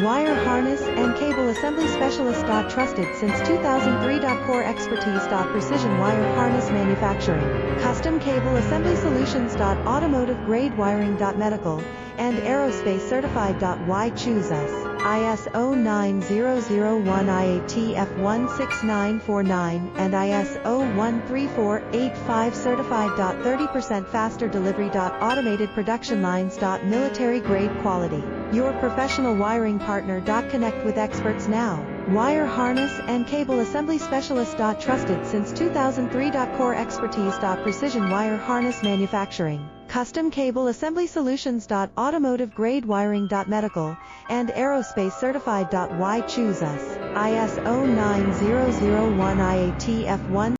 Wire harness and cable assembly specialist. Trusted since 2003. Core expertise. Precision wire harness manufacturing, custom cable assembly solutions. Automotive grade wiring. Medical and aerospace certified. Why choose us? ISO 9001 IATF 16949 and ISO 13485 certified. 30% faster delivery. Automated production lines. Military grade quality. Your professional wiring partner. Connect with experts now. Wire harness and cable assembly specialist. Trusted since 2003. Core expertise. Precision wire harness manufacturing, custom cable assembly solutions. Automotive grade wiring. Medical and aerospace certified. Why choose us? ISO 9001 IATF 1